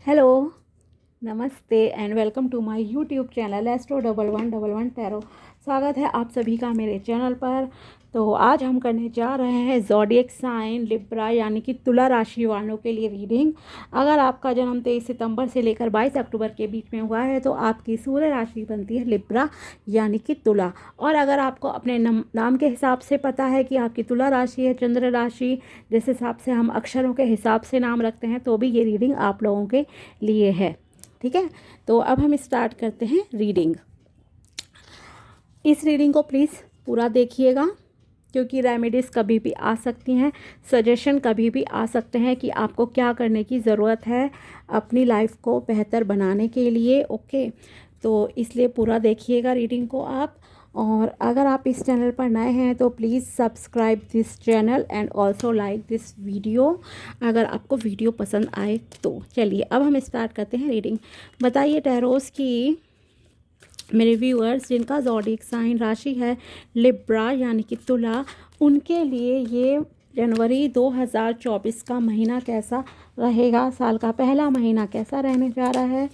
Hello, namaste and welcome to my YouTube channel एस्ट्रो1111 tarot. स्वागत है आप सभी का मेरे चैनल पर। तो आज हम करने जा रहे हैं ज़ोडिएक साइन लिब्रा यानी कि तुला राशि वालों के लिए रीडिंग। अगर आपका जन्म 23 सितंबर से लेकर 22 अक्टूबर के बीच में हुआ है तो आपकी सूर्य राशि बनती है लिब्रा यानी कि तुला। और अगर आपको अपने नाम के हिसाब से पता है कि आपकी तुला राशि है, चंद्र राशि, जिस हिसाब से हम अक्षरों के हिसाब से नाम रखते हैं, तो भी ये रीडिंग आप लोगों के लिए है। ठीक है, तो अब हम स्टार्ट करते हैं रीडिंग। इस रीडिंग को प्लीज़ पूरा देखिएगा क्योंकि रेमेडीज़ कभी भी आ सकती हैं, सजेशन कभी भी आ सकते हैं कि आपको क्या करने की ज़रूरत है अपनी लाइफ को बेहतर बनाने के लिए। ओके, तो इसलिए पूरा देखिएगा रीडिंग को आप। और अगर आप इस चैनल पर नए हैं तो please subscribe this channel and also like this video अगर आपको वीडियो पसंद आए तो। चलिए अब हम स्टार्ट करते हैं रीडिंग। बताइए टैरोस की मेरे व्यूअर्स जिनका ज़ोडिएक साइन राशि है लिब्रा यानी कि तुला, उनके लिए ये जनवरी 2024 का महीना कैसा रहेगा, साल का पहला महीना कैसा रहने जा रहा है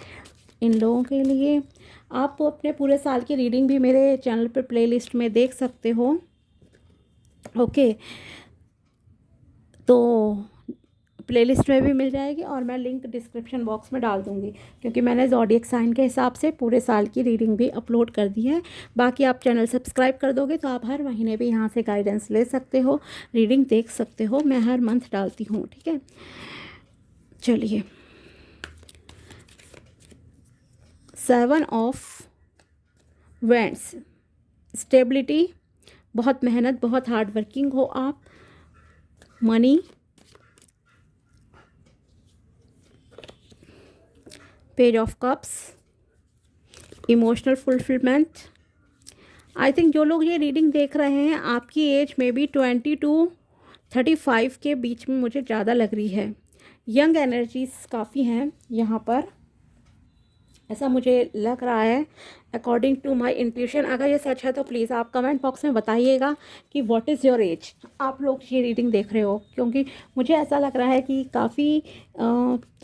इन लोगों के लिए। आप अपने पूरे साल की रीडिंग भी मेरे चैनल पर प्लेलिस्ट में देख सकते हो। ओके, तो प्लेलिस्ट में भी मिल जाएगी और मैं लिंक डिस्क्रिप्शन बॉक्स में डाल दूंगी क्योंकि मैंने ज़ोडिएक साइन के हिसाब से पूरे साल की रीडिंग भी अपलोड कर दी है। बाकी आप चैनल सब्सक्राइब कर दोगे तो आप हर महीने भी यहाँ से गाइडेंस ले सकते हो, रीडिंग देख सकते हो। मैं हर मंथ डालती हूँ। ठीक है, चलिए। 7 ऑफ वैंड्स, स्टेबिलिटी, बहुत मेहनत, बहुत हार्ड वर्किंग हो आप। Money, page of cups, emotional fulfilment. I think जो लोग ये रीडिंग देख रहे हैं आपकी एज में भी 20 टू 35 के बीच में मुझे ज़्यादा लग रही है। यंग एनर्जीज काफ़ी हैं यहाँ पर, ऐसा मुझे लग रहा है अकॉर्डिंग टू माय इंट्यूशन। अगर ये सच है तो प्लीज़ आप कमेंट बॉक्स में बताइएगा कि व्हाट इज़ योर एज, आप लोग ये रीडिंग देख रहे हो। क्योंकि मुझे ऐसा लग रहा है कि काफ़ी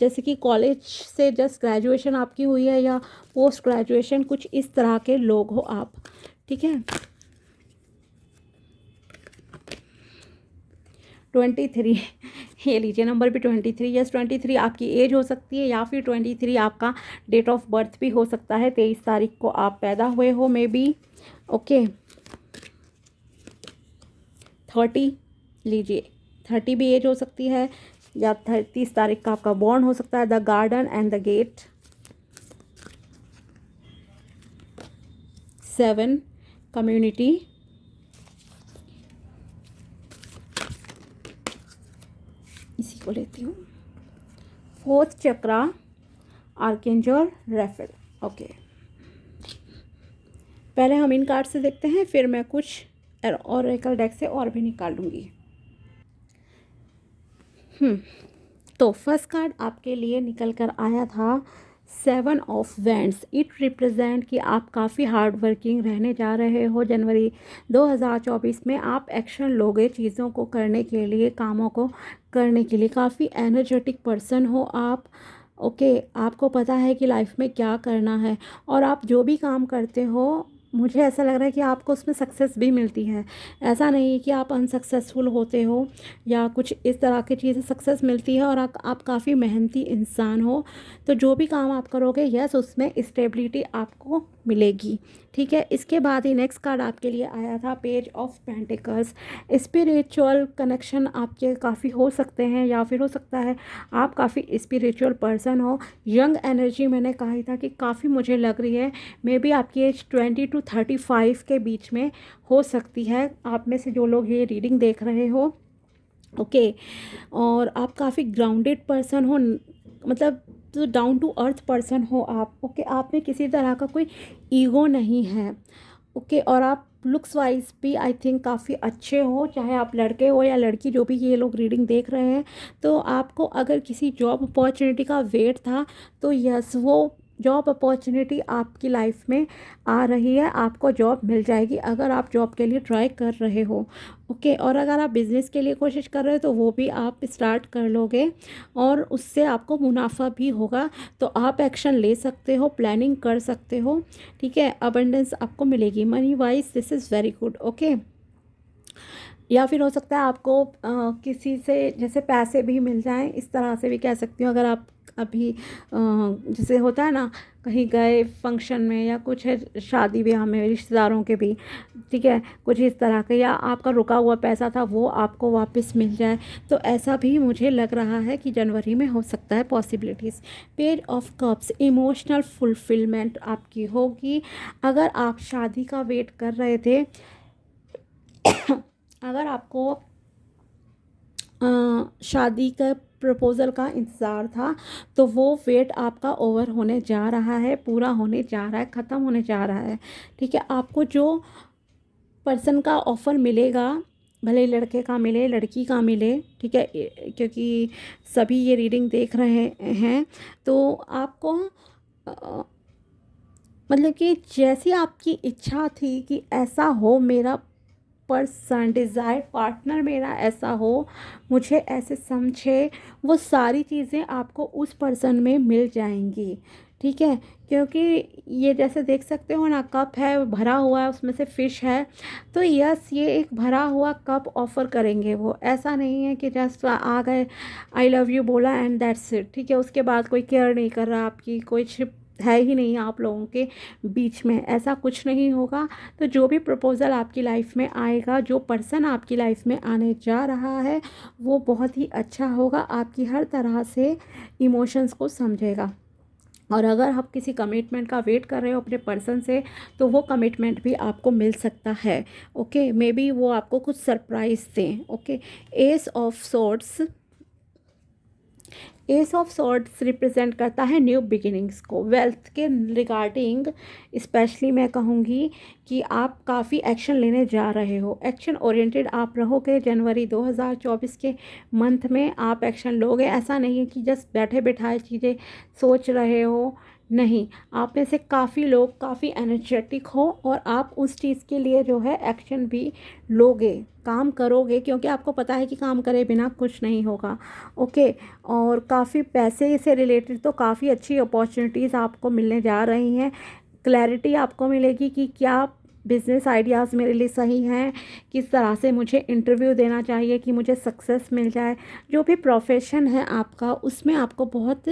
जैसे कि कॉलेज से जस्ट ग्रेजुएशन आपकी हुई है या पोस्ट ग्रेजुएशन, कुछ इस तरह के लोग हो आप। ठीक है, 23 ये लीजिए नंबर भी 23। यस, 23 आपकी एज हो सकती है या फिर 23 आपका डेट ऑफ बर्थ भी हो सकता है। 23 तारीख को आप पैदा हुए हो मे बी। ओके, 30 लीजिए, 30 भी एज हो सकती है या 30 तारीख का आपका बॉर्न हो सकता है। The garden and the gate, 7 community, इसी को लेती हूँ। 4th चक्रा, आर्केंजल रेफेल। ओके, पहले हम इन कार्ड से देखते हैं, फिर मैं कुछ ओरेकल डेक से और भी निकालूंगी। तो फर्स्ट कार्ड आपके लिए निकल कर आया था 7 ऑफ वैंड्स। इट रिप्रेजेंट कि आप काफ़ी हार्ड वर्किंग रहने जा रहे हो। जनवरी 2024 में आप एक्शन लोगे चीज़ों को करने के लिए, कामों को करने के लिए। काफ़ी एनर्जेटिक पर्सन हो आप। ओके, आपको पता है कि लाइफ में क्या करना है और आप जो भी काम करते हो मुझे ऐसा लग रहा है कि आपको उसमें सक्सेस भी मिलती है। ऐसा नहीं कि आप अनसक्सेसफुल होते हो या कुछ इस तरह की चीज़ें, सक्सेस मिलती है और आप काफ़ी मेहनती इंसान हो। तो जो भी काम आप करोगे यस उसमें स्टेबिलिटी आपको मिलेगी। ठीक है, इसके बाद ही नेक्स्ट कार्ड आपके लिए आया था page of pentacles. Spiritual connection आपके काफ़ी हो सकते हैं या फिर हो सकता है आप काफ़ी स्पिरिचुअल पर्सन हो। यंग एनर्जी मैंने कहा ही था कि काफ़ी मुझे लग रही है। मे बी आपकी एज 20 टू 35 के बीच में हो सकती है, आप में से जो लोग ये रीडिंग देख रहे हो। ओके, और आप काफ़ी ग्राउंडेड पर्सन हो, मतलब तो डाउन टू अर्थ पर्सन हो आप। ओके, आप में किसी तरह का कोई ईगो नहीं है। ओके, और आप लुक्स वाइज भी आई थिंक काफ़ी अच्छे हो, चाहे आप लड़के हो या लड़की, जो भी ये लोग रीडिंग देख रहे हैं। तो आपको अगर किसी जॉब अपॉर्चुनिटी का वेट था तो यस वो जॉब अपॉर्चुनिटी आपकी लाइफ में आ रही है, आपको जॉब मिल जाएगी अगर आप जॉब के लिए ट्राई कर रहे हो। ओके, और अगर आप बिज़नेस के लिए कोशिश कर रहे हो तो वो भी आप स्टार्ट कर लोगे और उससे आपको मुनाफा भी होगा। तो आप एक्शन ले सकते हो, प्लानिंग कर सकते हो। ठीक है, अबंडेंस आपको मिलेगी। Money wise this is very good. Okay, या फिर हो सकता है आपको किसी से जैसे पैसे भी मिल जाएं, इस तरह से भी कह सकती हूँ। अगर आप अभी जैसे होता है ना, कहीं गए फंक्शन में या कुछ है, शादी ब्याह में रिश्तेदारों के भी, ठीक है, कुछ इस तरह का, या आपका रुका हुआ पैसा था वो आपको वापस मिल जाए, तो ऐसा भी मुझे लग रहा है कि जनवरी में हो सकता है possibilities. Page of cups, emotional fulfilment आपकी होगी। अगर आप शादी का वेट कर रहे थे, अगर आपको शादी का प्रपोज़ल का इंतज़ार था, तो वो वेट आपका ओवर होने जा रहा है, पूरा होने जा रहा है, ख़त्म होने जा रहा है। ठीक है, आपको जो पर्सन का ऑफ़र मिलेगा, भले लड़के का मिले लड़की का मिले, ठीक है, क्योंकि सभी ये रीडिंग देख रहे हैं, तो आपको मतलब कि जैसी आपकी इच्छा थी कि ऐसा हो, मेरा पर्सन डिज़ायर पार्टनर मेरा ऐसा हो, मुझे ऐसे समझे, वो सारी चीज़ें आपको उस पर्सन में मिल जाएंगी। ठीक है, क्योंकि ये जैसे देख सकते हो ना, कप है भरा हुआ है, उसमें से फ़िश है, तो यस ये एक भरा हुआ कप ऑफ़र करेंगे वो। ऐसा नहीं है कि जस्ट आ गए, आई लव यू बोला एंड दैट्स इट। ठीक है, उसके बाद कोई केयर नहीं कर रहा आपकी, कोई शिप है ही नहीं आप लोगों के बीच में, ऐसा कुछ नहीं होगा। तो जो भी प्रपोज़ल आपकी लाइफ में आएगा, जो पर्सन आपकी लाइफ में आने जा रहा है, वो बहुत ही अच्छा होगा, आपकी हर तरह से इमोशंस को समझेगा। और अगर आप किसी कमिटमेंट का वेट कर रहे हो अपने पर्सन से, तो वो कमिटमेंट भी आपको मिल सकता है। ओके, मे बी वो आपको कुछ सरप्राइज़ दें। Okay, S of swords, S of swords represent करता है न्यू बिगिनिंग्स को। वेल्थ के रिगार्डिंग स्पेशली मैं कहूँगी कि आप काफ़ी एक्शन लेने जा रहे हो, एक्शन ओरिएंटेड आप रहोगे। जनवरी 2024 के मंथ में आप एक्शन लोगे। ऐसा नहीं है कि जस्ट बैठे बिठाए चीज़ें सोच रहे हो, नहीं, आप में से काफ़ी लोग काफ़ी एनर्जेटिक हो और आप उस चीज़ के लिए जो है एक्शन भी लोगे, काम करोगे, क्योंकि आपको पता है कि काम करे बिना कुछ नहीं होगा। ओके, और काफ़ी पैसे से रिलेटेड तो काफ़ी अच्छी अपॉर्चुनिटीज़ आपको मिलने जा रही हैं। क्लैरिटी आपको मिलेगी कि क्या बिज़नेस आइडियाज़ मेरे लिए सही हैं, किस तरह से मुझे इंटरव्यू देना चाहिए कि मुझे सक्सेस मिल जाए। जो भी प्रोफेशन है आपका, उसमें आपको बहुत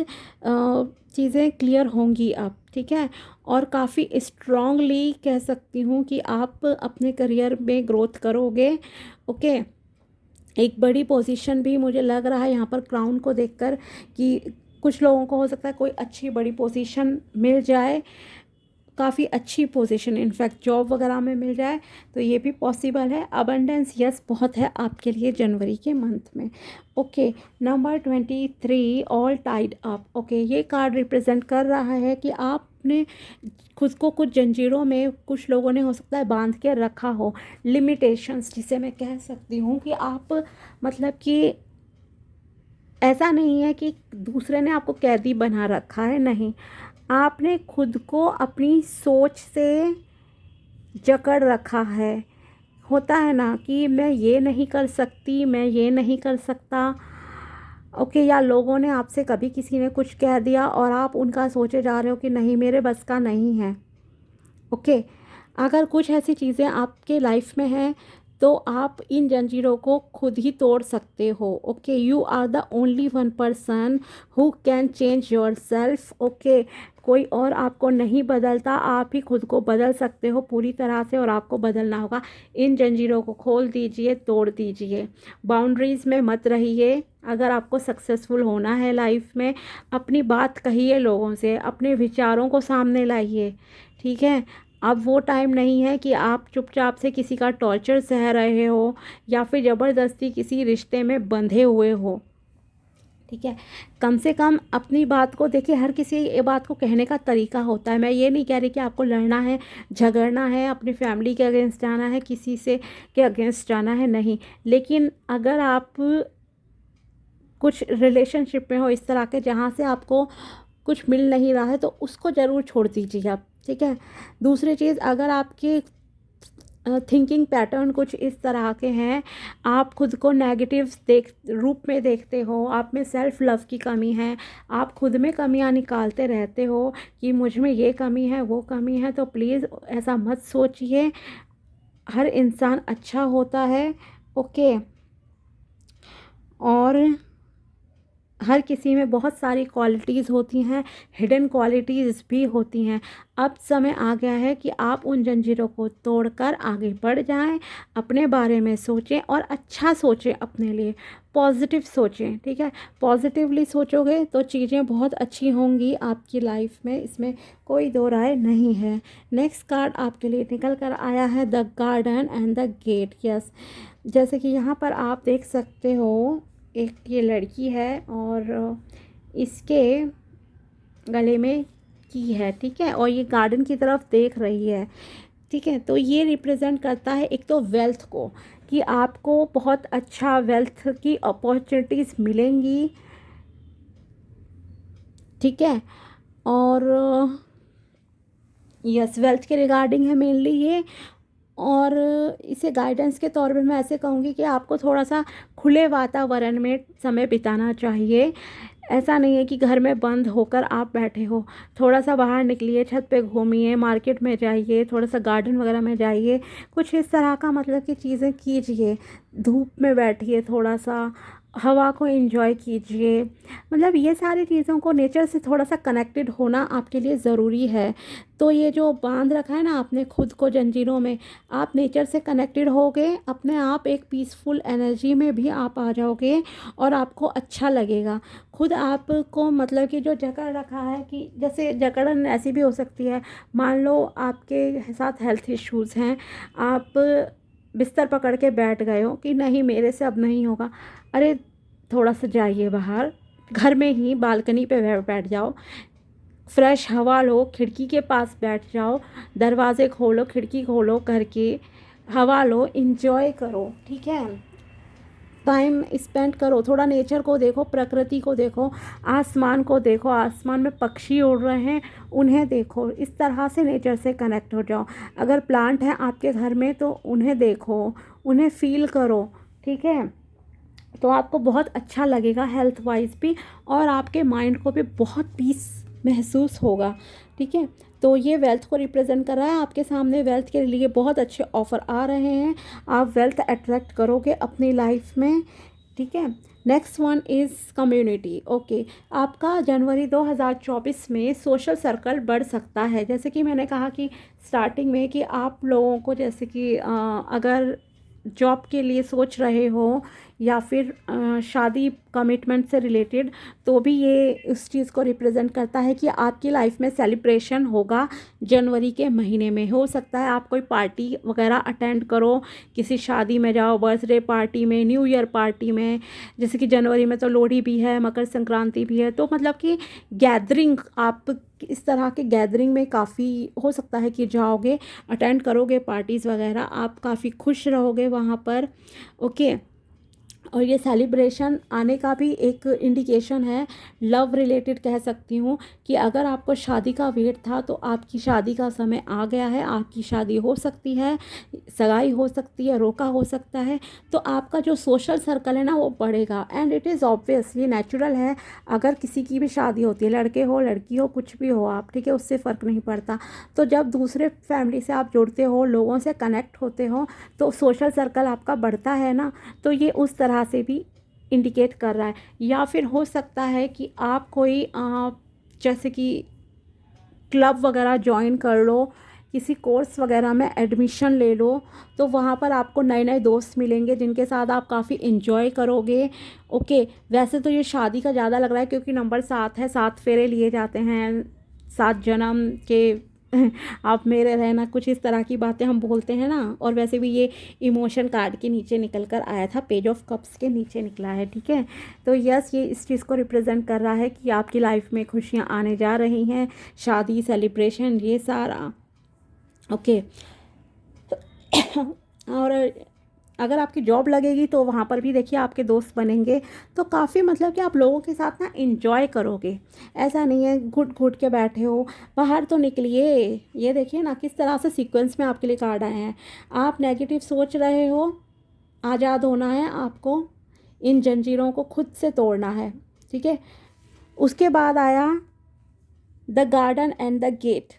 चीज़ें क्लियर होंगी अब। ठीक है, और काफ़ी स्ट्रांगली कह सकती हूँ कि आप अपने करियर में ग्रोथ करोगे। ओके, एक बड़ी पोजीशन भी मुझे लग रहा है यहाँ पर क्राउन को देखकर कि कुछ लोगों को हो सकता है कोई अच्छी बड़ी पोजीशन मिल जाए, काफ़ी अच्छी पोजीशन, इनफैक्ट जॉब वगैरह में मिल जाए, तो ये भी पॉसिबल है। अबंडेंस यस बहुत है आपके लिए जनवरी के मंथ में। Okay, number 23, all tied up. Okay, ये कार्ड रिप्रेजेंट कर रहा है कि आपने खुद को कुछ जंजीरों में, कुछ लोगों ने हो सकता है बांध के रखा हो, लिमिटेशंस जिसे मैं कह सकती हूँ कि आप मतलब कि ऐसा नहीं है कि दूसरे ने आपको कैदी बना रखा है, नहीं, आपने खुद को अपनी सोच से जकड़ रखा है। होता है ना कि मैं ये नहीं कर सकती, मैं ये नहीं कर सकता। ओके, या लोगों ने आपसे कभी किसी ने कुछ कह दिया और आप उनका सोचे जा रहे हो कि नहीं मेरे बस का नहीं है। ओके, अगर कुछ ऐसी चीज़ें आपके लाइफ में हैं, तो आप इन जंजीरों को खुद ही तोड़ सकते हो। Okay, you are the only one person who can change yourself. Okay, कोई और आपको नहीं बदलता, आप ही खुद को बदल सकते हो पूरी तरह से, और आपको बदलना होगा। इन जंजीरों को खोल दीजिए, तोड़ दीजिए, बाउंड्रीज़ में मत रहिए। अगर आपको सक्सेसफुल होना है लाइफ में, अपनी बात कहिए लोगों से, अपने विचारों को सामने लाइए। ठीक है, अब वो टाइम नहीं है कि आप चुपचाप से किसी का टॉर्चर सह रहे हो या फिर ज़बरदस्ती किसी रिश्ते में बंधे हुए हो। ठीक है, कम से कम अपनी बात को देखिए, हर किसी ये बात को कहने का तरीका होता है। मैं ये नहीं कह रही कि आपको लड़ना है, झगड़ना है, अपनी फैमिली के अगेंस्ट जाना है, किसी से के अगेंस्ट जाना है, नहीं। लेकिन अगर आप कुछ रिलेशनशिप में हो इस तरह के, जहाँ से आपको कुछ मिल नहीं रहा है तो उसको ज़रूर छोड़ दीजिए आप, ठीक है। दूसरी चीज़, अगर आपके थिंकिंग पैटर्न कुछ इस तरह के हैं, आप खुद को नेगेटिव रूप में देखते हो, आप में सेल्फ लव की कमी है, आप खुद में कमियां निकालते रहते हो कि मुझ में ये कमी है वो कमी है, तो प्लीज़ ऐसा मत सोचिए। हर इंसान अच्छा होता है, ओके। और हर किसी में बहुत सारी क्वालिटीज़ होती हैं, हिडन क्वालिटीज़ भी होती हैं। अब समय आ गया है कि आप उन जंजीरों को तोड़कर आगे बढ़ जाएं, अपने बारे में सोचें और अच्छा सोचें, अपने लिए पॉजिटिव सोचें, ठीक है। पॉजिटिवली सोचोगे तो चीज़ें बहुत अच्छी होंगी आपकी लाइफ में, इसमें कोई दो राय नहीं है। नेक्स्ट कार्ड आपके लिए निकल कर आया है the garden and the gate. Yes, जैसे कि यहाँ पर आप देख सकते हो, एक ये लड़की है और इसके गले में की है, ठीक है, और ये गार्डन की तरफ देख रही है, ठीक है। तो ये रिप्रेजेंट करता है एक तो वेल्थ को, कि आपको बहुत अच्छा वेल्थ की अपॉर्चुनिटीज़ मिलेंगी, ठीक है। और यस, वेल्थ के रिगार्डिंग है मेनली ये। और इसे गाइडेंस के तौर पे मैं ऐसे कहूँगी कि आपको थोड़ा सा खुले वातावरण में समय बिताना चाहिए। ऐसा नहीं है कि घर में बंद होकर आप बैठे हो, थोड़ा सा बाहर निकलिए, छत पे घूमिए, मार्केट में जाइए, थोड़ा सा गार्डन वगैरह में जाइए, कुछ इस तरह का मतलब कि चीज़ें कीजिए। धूप में बैठिए, थोड़ा सा हवा को एंजॉय कीजिए। मतलब ये सारी चीज़ों को, नेचर से थोड़ा सा कनेक्टेड होना आपके लिए ज़रूरी है। तो ये जो बांध रखा है ना आपने खुद को जंजीरों में, आप नेचर से कनेक्टेड होगे, अपने आप एक पीसफुल एनर्जी में भी आप आ जाओगे और आपको अच्छा लगेगा खुद आपको। मतलब कि जो जकड़ रखा है, कि जैसे जकड़न ऐसी भी हो सकती है, मान लो आपके साथ हेल्थ इश्यूज़ हैं, आप बिस्तर पकड़ के बैठ गए हो कि नहीं मेरे से अब नहीं होगा, अरे थोड़ा सा जाइए बाहर, घर में ही बालकनी पे बैठ जाओ, फ्रेश हवा लो, खिड़की के पास बैठ जाओ, दरवाजे खोलो, खिड़की खोलो करके हवा लो, इंजॉय करो, ठीक है। टाइम स्पेंड करो, थोड़ा नेचर को देखो, प्रकृति को देखो, आसमान को देखो, आसमान में पक्षी उड़ रहे हैं उन्हें देखो, इस तरह से नेचर से कनेक्ट हो जाओ। अगर प्लांट हैं आपके घर में तो उन्हें देखो, उन्हें फील करो, ठीक है। तो आपको बहुत अच्छा लगेगा हेल्थ वाइज भी, और आपके माइंड को भी बहुत पीस महसूस होगा, ठीक है। तो ये वेल्थ को रिप्रेजेंट कर रहा है आपके सामने। वेल्थ के लिए बहुत अच्छे ऑफ़र आ रहे हैं, आप वेल्थ अट्रैक्ट करोगे अपनी लाइफ में, ठीक है। Next one is community, okay. आपका जनवरी 2024 में सोशल सर्कल बढ़ सकता है। जैसे कि मैंने कहा कि स्टार्टिंग में कि आप लोगों को, जैसे कि अगर जॉब के लिए सोच रहे हो या फिर शादी कमिटमेंट से रिलेटेड, तो भी ये उस चीज़ को रिप्रेजेंट करता है कि आपकी लाइफ में सेलिब्रेशन होगा जनवरी के महीने में। हो सकता है आप कोई पार्टी वगैरह अटेंड करो, किसी शादी में जाओ, बर्थडे पार्टी में, न्यू ईयर पार्टी में, जैसे कि जनवरी में तो लोहड़ी भी है, मकर संक्रांति भी है, तो मतलब कि गैदरिंग, आप इस तरह के गैदरिंग में काफ़ी हो सकता है कि जाओगे, अटेंड करोगे पार्टीज़ वगैरह, आप काफ़ी खुश रहोगे वहाँ पर, ओके। और ये सेलिब्रेशन आने का भी एक इंडिकेशन है, लव रिलेटेड कह सकती हूँ, कि अगर आपको शादी का वेट था तो आपकी शादी का समय आ गया है, आपकी शादी हो सकती है, सगाई हो सकती है, रोका हो सकता है। तो आपका जो सोशल सर्कल है ना वो बढ़ेगा, एंड इट इज़ ऑब्वियस, ये नेचुरल है। अगर किसी की भी शादी होती है, लड़के हो लड़की हो कुछ भी हो आप, ठीक है, उससे फ़र्क नहीं पड़ता। तो जब दूसरे फैमिली से आप जुड़ते हो, लोगों से कनेक्ट होते हो, तो सोशल सर्कल आपका बढ़ता है ना, तो ये उस तरह से भी इंडिकेट कर रहा है। या फिर हो सकता है कि आप कोई जैसे कि क्लब वगैरह ज्वाइन कर लो, किसी कोर्स वगैरह में एडमिशन ले लो, तो वहाँ पर आपको नए नए दोस्त मिलेंगे जिनके साथ आप काफ़ी इन्जॉय करोगे, ओके। वैसे तो ये शादी का ज़्यादा लग रहा है क्योंकि नंबर 7 है, 7 फेरे लिए जाते हैं, 7 जन्म के आप मेरे रहना, कुछ इस तरह की बातें हम बोलते हैं ना। और वैसे भी ये इमोशन कार्ड के नीचे निकल कर आया था, पेज ऑफ कप्स के नीचे निकला है, ठीक है। तो यस, ये इस चीज़ को रिप्रेजेंट कर रहा है कि आपकी लाइफ में खुशियाँ आने जा रही हैं, शादी, सेलिब्रेशन, ये सारा, ओके। और अगर आपकी जॉब लगेगी तो वहाँ पर भी देखिए आपके दोस्त बनेंगे। तो काफ़ी मतलब कि आप लोगों के साथ ना इंजॉय करोगे। ऐसा नहीं है घुट घुट के बैठे हो, बाहर तो निकलिए। ये देखिए ना किस तरह से सीक्वेंस में आपके लिए कार्ड आए हैं। आप नेगेटिव सोच रहे हो, आज़ाद होना है आपको, इन जंजीरों को खुद से तोड़ना है, ठीक है। उसके बाद आया the garden and the gate,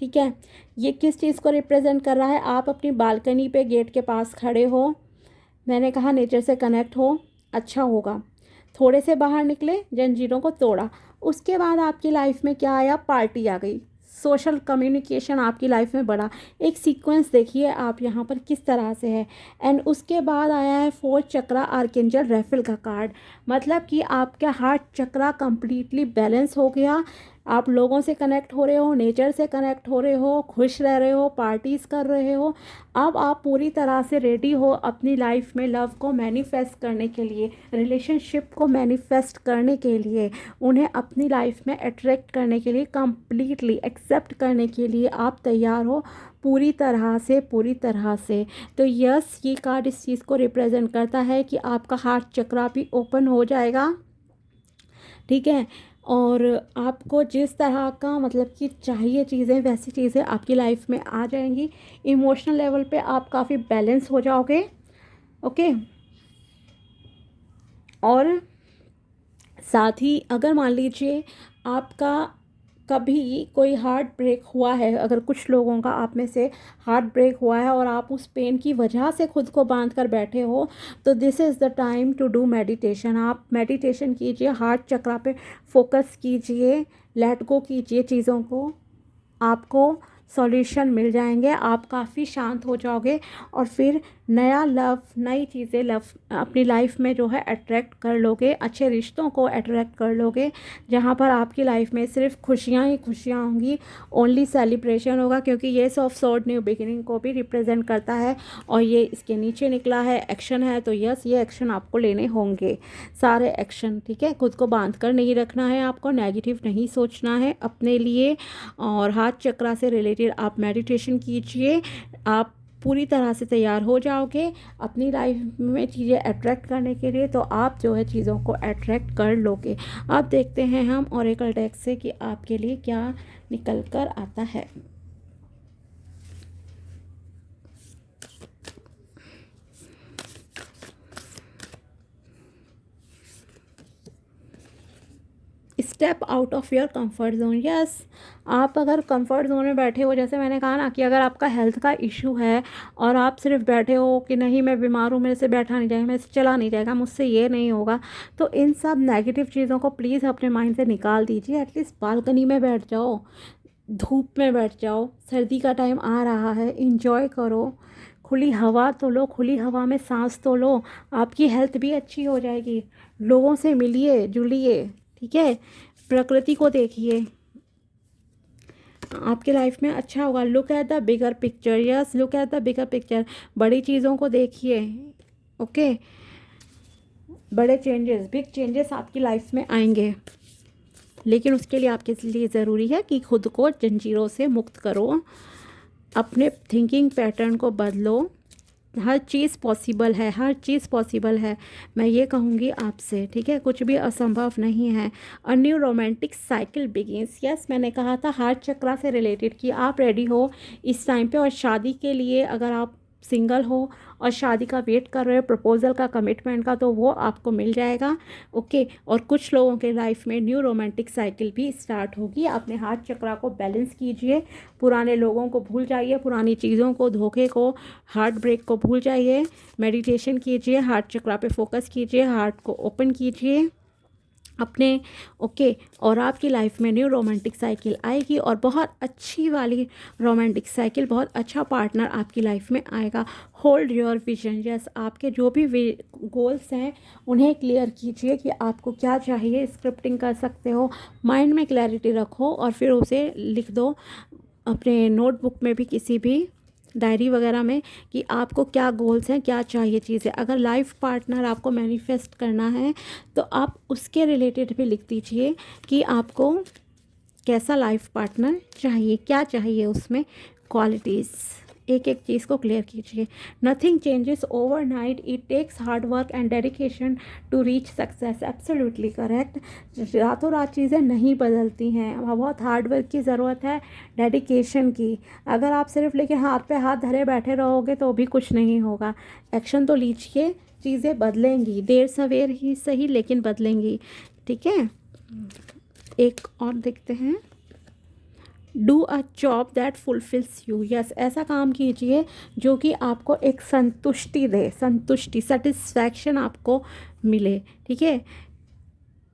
ठीक है। ये किस चीज़ को रिप्रेजेंट कर रहा है? आप अपनी बालकनी पे गेट के पास खड़े हो, मैंने कहा नेचर से कनेक्ट हो, अच्छा होगा। थोड़े से बाहर निकले, जंजीरों को तोड़ा। उसके बाद आपकी लाइफ में क्या आया? पार्टी आ गई, सोशल कम्युनिकेशन आपकी लाइफ में बढ़ा। एक सीक्वेंस देखिए आप यहाँ पर किस तरह से है। एंड उसके बाद आया है फोर्थ चक्रा आर्कएंजल राफेल का कार्ड। मतलब कि आपका हार्ट चक्रा कंप्लीटली बैलेंस हो गया। आप लोगों से कनेक्ट हो रहे हो, नेचर से कनेक्ट हो रहे हो, खुश रह रहे हो, पार्टीज़ कर रहे हो। अब आप पूरी तरह से रेडी हो अपनी लाइफ में लव को मैनिफेस्ट करने के लिए, रिलेशनशिप को मैनिफेस्ट करने के लिए, उन्हें अपनी लाइफ में अट्रैक्ट करने के लिए, कंप्लीटली एक्सेप्ट करने के लिए आप तैयार हो पूरी तरह से, पूरी तरह से। तो यस, ये कार्ड इस चीज़ को रिप्रेजेंट करता है कि आपका हार्ट चक्रा भी ओपन हो जाएगा, ठीक है। और आपको जिस तरह का मतलब कि चाहिए चीज़ें, वैसी चीज़ें आपकी लाइफ में आ जाएंगी। इमोशनल लेवल पे आप काफ़ी बैलेंस हो जाओगे, ओके। और साथ ही अगर मान लीजिए आपका कभी कोई हार्ट ब्रेक हुआ है, अगर कुछ लोगों का आप में से हार्ट ब्रेक हुआ है और आप उस पेन की वजह से खुद को बांध कर बैठे हो, तो this is the time to do meditation. आप मेडिटेशन कीजिए, हार्ट चक्रा पे फोकस कीजिए, लेट गो कीजिए चीज़ों को, आपको सॉल्यूशन मिल जाएंगे, आप काफ़ी शांत हो जाओगे। और फिर नया लव, नई चीज़ें लव अपनी लाइफ में जो है अट्रैक्ट कर लोगे, अच्छे रिश्तों को अट्रैक्ट कर लोगे, जहाँ पर आपकी लाइफ में सिर्फ खुशियाँ ही खुशियाँ होंगी, ओनली सेलिब्रेशन होगा। क्योंकि ये ऑफ सॉर्ड न्यू बिगिनिंग को भी रिप्रेजेंट करता है। और ये इसके नीचे निकला है एक्शन है, तो यस, ये एक्शन आपको लेने होंगे, सारे एक्शन, ठीक है। खुद को बांध कर नहीं रखना है, आपको नेगेटिव नहीं सोचना है अपने लिए। और हाथ चक्रा से रिलेटेड आप मेडिटेशन कीजिए, आप पूरी तरह से तैयार हो जाओगे अपनी लाइफ में चीज़ें अट्रैक्ट करने के लिए। तो आप जो है चीज़ों को अट्रैक्ट कर लोगे। अब देखते हैं हम ओरेकल डेक से कि आपके लिए क्या निकल कर आता है। Step out of your comfort zone. Yes, आप अगर कंफर्ट जोन में बैठे हो, जैसे मैंने कहा ना कि अगर आपका हेल्थ का इशू है और आप सिर्फ बैठे हो कि नहीं मैं बीमार हूँ, मेरे से बैठा नहीं जाएगा, मेरे से चला नहीं जाएगा, मुझसे ये नहीं होगा, तो इन सब नेगेटिव चीज़ों को प्लीज़ अपने माइंड से निकाल दीजिए। एटलीस्ट बालकनी में बैठ जाओ, धूप में बैठ जाओ, सर्दी का टाइम आ रहा है, इंजॉय करो, खुली हवा तो लो, खुली हवा में सांस तो लो, आपकी हेल्थ भी अच्छी हो जाएगी। लोगों से मिलिए जुलिए, ठीक है, प्रकृति को देखिए, आपके लाइफ में अच्छा होगा। Look at the bigger picture. Yes, look at the bigger picture. बड़ी चीज़ों को देखिए, ओके। बड़े चेंजेस, बिग चेंजेस आपकी लाइफ में आएंगे, लेकिन उसके लिए आपके लिए ज़रूरी है कि खुद को जंजीरों से मुक्त करो, अपने थिंकिंग पैटर्न को बदलो। हर चीज़ पॉसिबल है, हर चीज़ पॉसिबल है, मैं ये कहूँगी आपसे, ठीक है। कुछ भी असंभव नहीं है। A new romantic cycle begins. Yes, मैंने कहा था हार्ट चक्रा से रिलेटेड कि आप रेडी हो इस टाइम पे। और शादी के लिए अगर आप सिंगल हो और शादी का वेट कर रहे हो, प्रपोजल का, कमिटमेंट का, तो वो आपको मिल जाएगा, ओके। और कुछ लोगों के लाइफ में न्यू रोमांटिक साइकिल भी स्टार्ट होगी। अपने हार्ट चक्रा को बैलेंस कीजिए, पुराने लोगों को भूल जाइए, पुरानी चीज़ों को, धोखे को, हार्ट ब्रेक को भूल जाइए, मेडिटेशन कीजिए, हार्ट चक्रा पे फोकस कीजिए, हार्ट को ओपन कीजिए अपने, ओके। और आपकी लाइफ में न्यू रोमांटिक साइकिल आएगी और बहुत अच्छी वाली रोमांटिक साइकिल, बहुत अच्छा पार्टनर आपकी लाइफ में आएगा। Hold your vision. यस, आपके जो भी गोल्स हैं उन्हें क्लियर कीजिए कि आपको क्या चाहिए। स्क्रिप्टिंग कर सकते हो, माइंड में क्लैरिटी रखो और फिर उसे लिख दो अपने नोटबुक में भी, किसी भी डायरी वगैरह में, कि आपको क्या गोल्स हैं, क्या चाहिए चीज़ें। अगर लाइफ पार्टनर आपको मैनिफेस्ट करना है तो आप उसके रिलेटेड भी लिख दीजिए कि आपको कैसा लाइफ पार्टनर चाहिए, क्या चाहिए उसमें क्वालिटीज़, एक एक चीज़ को क्लियर कीजिए। Nothing changes overnight, it takes hard work and dedication to reach success. Absolutely correct. रातों रात चीज़ें नहीं बदलती हैं, बहुत हार्ड वर्क की ज़रूरत है, डेडिकेशन की। अगर आप सिर्फ लेकिन हाथ पे हाथ धरे बैठे रहोगे तो भी कुछ नहीं होगा। एक्शन तो लीजिए, चीज़ें बदलेंगी, देर सवेर ही सही लेकिन बदलेंगी। ठीक है, एक और देखते हैं। Do a job that fulfils you. Yes, ऐसा काम कीजिए जो कि आपको एक संतुष्टि दे, संतुष्टि, सेटिस्फैक्शन आपको मिले। ठीक है,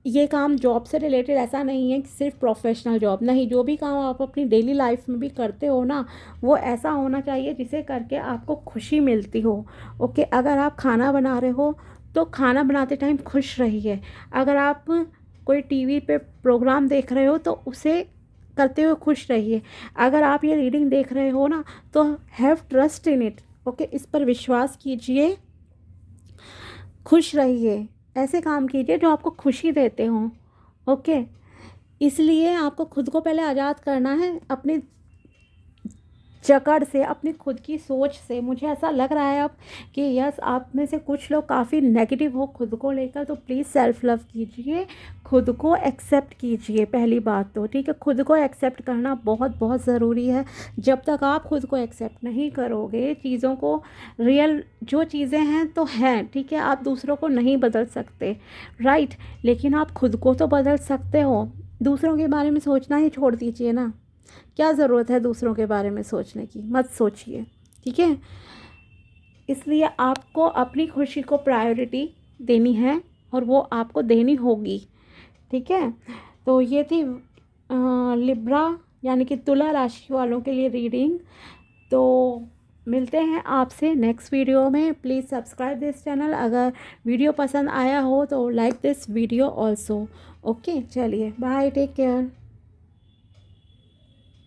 ये काम जॉब से रिलेटेड ऐसा नहीं है कि सिर्फ प्रोफेशनल जॉब नहीं, जो भी काम आप अपनी डेली लाइफ में भी करते हो ना, वो ऐसा होना चाहिए जिसे करके आपको खुशी मिलती हो। ओके, अगर आप खाना बना रहे हो तो खाना बनाते टाइम खुश रहिए। अगर आप कोई टीवी पे प्रोग्राम देख रहे हो तो उसे करते हुए खुश रहिए। अगर आप ये रीडिंग देख रहे हो ना तो have trust in it. Okay, इस पर विश्वास कीजिए, खुश रहिए, ऐसे काम कीजिए जो आपको खुशी देते हों। ओके, इसलिए आपको खुद को पहले आज़ाद करना है अपनी जकड़ से, अपनी खुद की सोच से। मुझे ऐसा लग रहा है अब कि यस, आप में से कुछ लोग काफ़ी नेगेटिव हो खुद को लेकर, तो प्लीज़ सेल्फ लव कीजिए, खुद को एक्सेप्ट कीजिए। पहली बात तो ठीक है, खुद को एक्सेप्ट करना बहुत बहुत ज़रूरी है। जब तक आप खुद को एक्सेप्ट नहीं करोगे, चीज़ों को, रियल जो चीज़ें हैं तो हैं, ठीक है, आप दूसरों को नहीं बदल सकते, राइट, लेकिन आप खुद को तो बदल सकते हो। दूसरों के बारे में सोचना ही छोड़ दीजिए ना, क्या ज़रूरत है दूसरों के बारे में सोचने की, मत सोचिए। ठीक है, इसलिए आपको अपनी खुशी को प्रायोरिटी देनी है और वो आपको देनी होगी। ठीक है, तो ये थी लिब्रा यानी कि तुला राशि वालों के लिए रीडिंग। तो मिलते हैं आपसे नेक्स्ट वीडियो में। Please subscribe this channel. अगर वीडियो पसंद आया हो तो like this video also. Okay, चलिए बाय, टेक केयर।